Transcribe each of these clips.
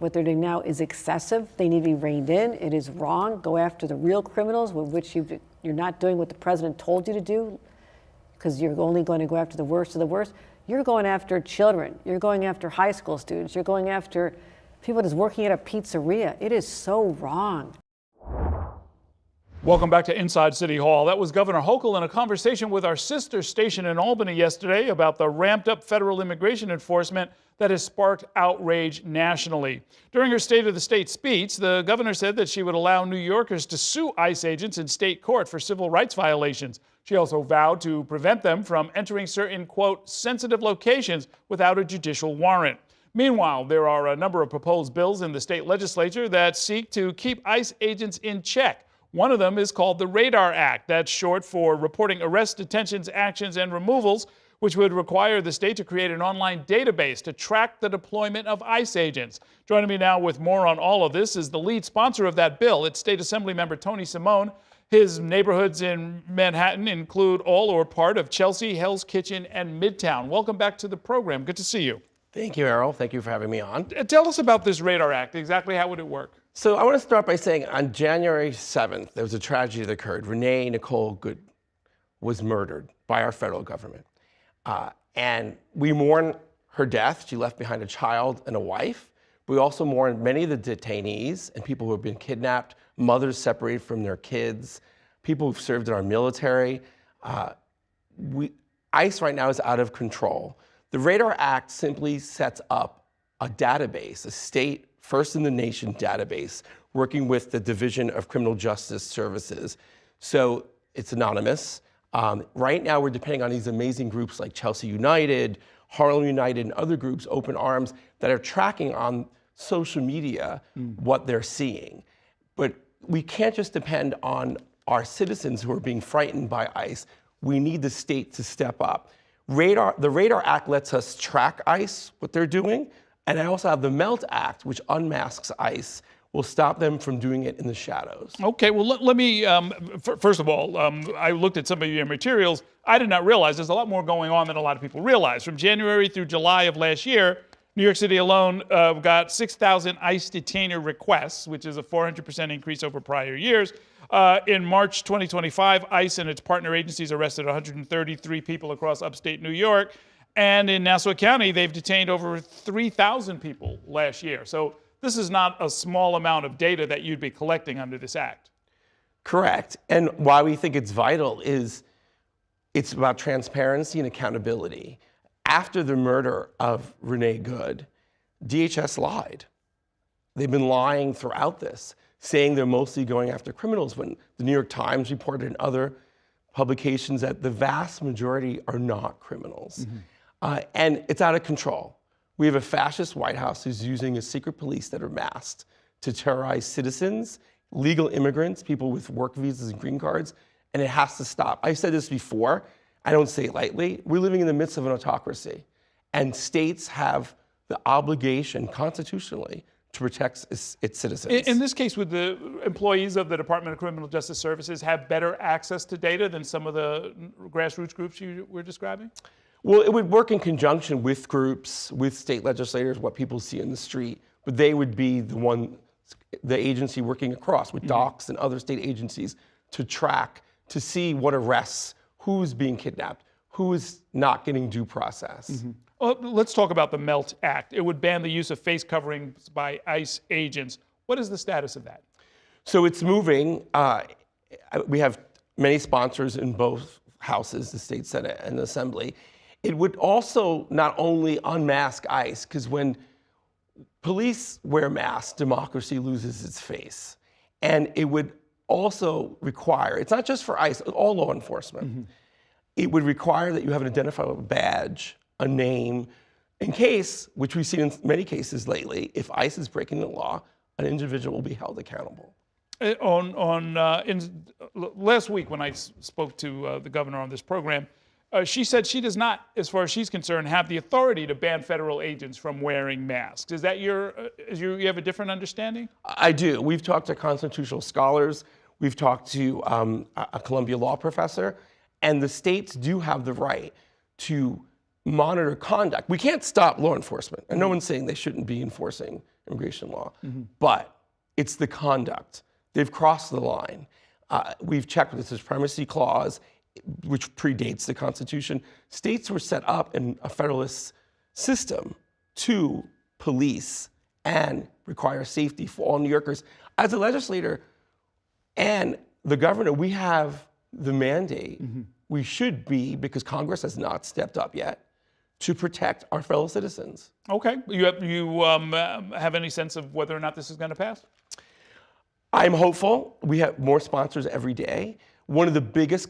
What they're doing now is excessive. They need to be reined in. It is wrong. Go after the real criminals, with which you're not doing what the president told you to do, because you're only going to go after the worst of the worst. You're going after children. You're going after high school students. You're going after people just working at a pizzeria. It is so wrong. Welcome back to Inside City Hall. That was Governor Hochul in a conversation with our sister station in Albany yesterday about the ramped up federal immigration enforcement that has sparked outrage nationally. During her State of the State speech, the governor said that she would allow New Yorkers to sue ICE agents in state court for civil rights violations. She also vowed to prevent them from entering certain, quote, sensitive locations without a judicial warrant. Meanwhile, there are a number of proposed bills in the state legislature that seek to keep ICE agents in check. One of them is called the RADAR Act. That's short for Reporting Arrests, Detentions, Actions, and Removals, which would require the state to create an online database to track the deployment of ICE agents. Joining me now with more on all of this is the lead sponsor of that bill. It's State Assemblymember Tony Simone. His neighborhoods in Manhattan include all or part of Chelsea, Hell's Kitchen, and Midtown. Welcome back to the program. Good to see you. Thank you, Errol. Thank you for having me on. Tell us about this RADAR Act. Exactly how would it work? So I want to start by saying on January 7th, there was a tragedy that occurred. Renee Nicole Good was murdered by our federal government. And we mourn her death. She left behind a child and a wife. We also mourn many of the detainees and people who have been kidnapped, mothers separated from their kids, people who've served in our military. ICE right now is out of control. The RADAR Act simply sets up a database, a state first in the nation database, working with the Division of Criminal Justice Services. So it's anonymous. Right now we're depending on these amazing groups like Chelsea United, Harlem United, and other groups, Open Arms, that are tracking on social media what they're seeing. But we can't just depend on our citizens who are being frightened by ICE. We need the state to step up. The RADAR Act lets us track ICE, what they're doing, and I also have the MELT Act, which unmasks ICE, will stop them from doing it in the shadows. Okay, well, let me, first of all, I looked at some of your materials. I did not realize there's a lot more going on than a lot of people realize. From January through July of last year, New York City alone got 6,000 ICE detainer requests, which is a 400% increase over prior years. In March 2025, ICE and its partner agencies arrested 133 people across upstate New York. And in Nassau County, they've detained over 3,000 people last year. So this is not a small amount of data that you'd be collecting under this act. Correct. And why we think it's vital is it's about transparency and accountability. After the murder of Renee Good, DHS lied. They've been lying throughout this, saying they're mostly going after criminals, when the New York Times reported in other publications that the vast majority are not criminals. And it's out of control. We have a fascist White House who's using a secret police that are masked to terrorize citizens, legal immigrants, people with work visas and green cards, and it has to stop. I've said this before, I don't say it lightly. We're living in the midst of an autocracy, and states have the obligation constitutionally to protect its citizens. In this case, would the employees of the Department of Criminal Justice Services have better access to data than some of the grassroots groups you were describing? Well, it would work in conjunction with groups, with state legislators, what people see in the street, but they would be the agency working across with DOCS and other state agencies to track, to see what arrests, who's being kidnapped, who is not getting due process. Well, let's talk about the MELT Act. It would ban the use of face coverings by ICE agents. What is the status of that? So it's moving. We have many sponsors in both houses, the state Senate and the Assembly. It would also not only unmask ICE, because when police wear masks, democracy loses its face. And it would also require, it's not just for ICE, all law enforcement. It would require that you have an identifiable badge, a name, in case, which we've seen in many cases lately, if ICE is breaking the law, an individual will be held accountable. Last week when I spoke to the governor on this program, she said she does not, as far as she's concerned, have the authority to ban federal agents from wearing masks. Is that you have a different understanding? I do. We've talked to constitutional scholars. We've talked to a Columbia law professor, and the states do have the right to monitor conduct. We can't stop law enforcement, and no one's saying they shouldn't be enforcing immigration law. But it's the conduct. They've crossed the line. We've checked with the supremacy clause, which predates the Constitution. States were set up in a federalist system to police and require safety for all New Yorkers. As a legislator and the governor, we have the mandate. We should be, because Congress has not stepped up yet, to protect our fellow citizens. Okay. You have any sense of whether or not this is going to pass? I'm hopeful. We have more sponsors every day. One of the biggest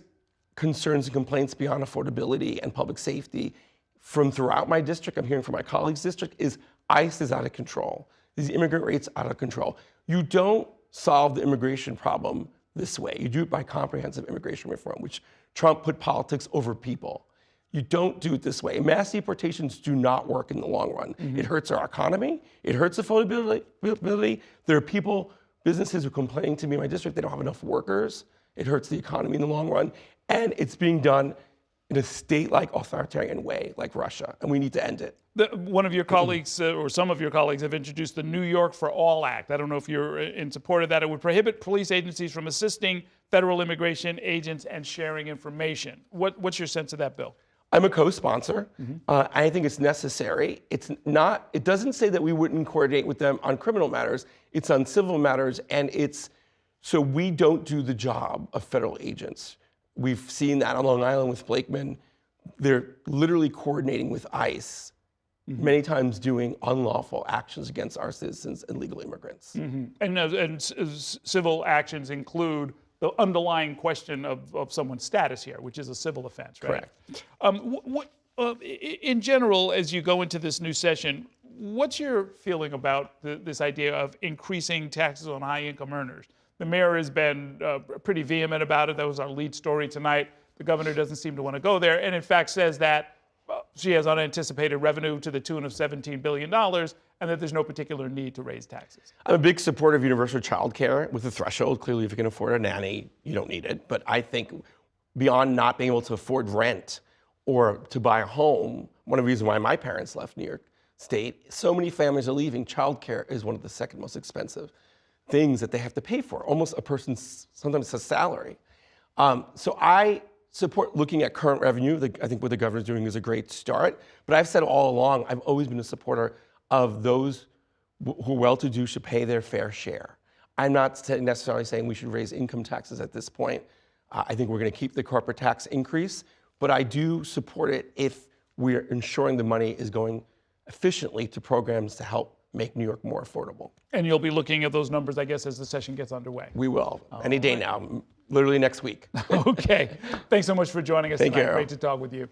concerns and complaints beyond affordability and public safety from throughout my district, I'm hearing from my colleagues' district, is ICE is out of control. These immigrant rates out of control. You don't solve the immigration problem this way. You do it by comprehensive immigration reform, which Trump put politics over people. You don't do it this way. Mass deportations do not work in the long run. It hurts our economy. It hurts affordability. There are people, businesses who are complaining to me in my district, they don't have enough workers. It hurts the economy in the long run. And it's being done in a state-like authoritarian way, like Russia, and we need to end it. One of your colleagues, or some of your colleagues, have introduced the New York for All Act. I don't know if you're in support of that. It would prohibit police agencies from assisting federal immigration agents and sharing information. What's your sense of that bill? I'm a co-sponsor. I think it's necessary. It doesn't say that we wouldn't coordinate with them on criminal matters. It's on civil matters, and it's so we don't do the job of federal agents. We've seen that on Long Island with Blakeman. They're literally coordinating with ICE, many times doing unlawful actions against our citizens and legal immigrants. And civil actions include the underlying question of someone's status here, which is a civil offense, right? Correct. In general, as you go into this new session, what's your feeling about this idea of increasing taxes on high-income earners? The mayor has been pretty vehement about it. That was our lead story tonight. The governor doesn't seem to want to go there, and in fact says that she has unanticipated revenue to the tune of $17 billion, and that there's no particular need to raise taxes. I'm a big supporter of universal child care with a threshold. Clearly, if you can afford a nanny, you don't need it. But I think beyond not being able to afford rent or to buy a home, one of the reasons why my parents left New York State, so many families are leaving. Child care is one of the second most expensive things that they have to pay for, almost a person's, sometimes a salary. So I support looking at current revenue. I think what the governor's doing is a great start. But I've said all along, I've always been a supporter of those who are well-to-do should pay their fair share. I'm not necessarily saying we should raise income taxes at this point. I think we're going to keep the corporate tax increase, but I do support it if we're ensuring the money is going efficiently to programs to help make New York more affordable. And you'll be looking at those numbers, I guess, as the session gets underway. We will. Any day now, literally next week. Okay. Thanks so much for joining us Thank tonight. you. Great to talk with you.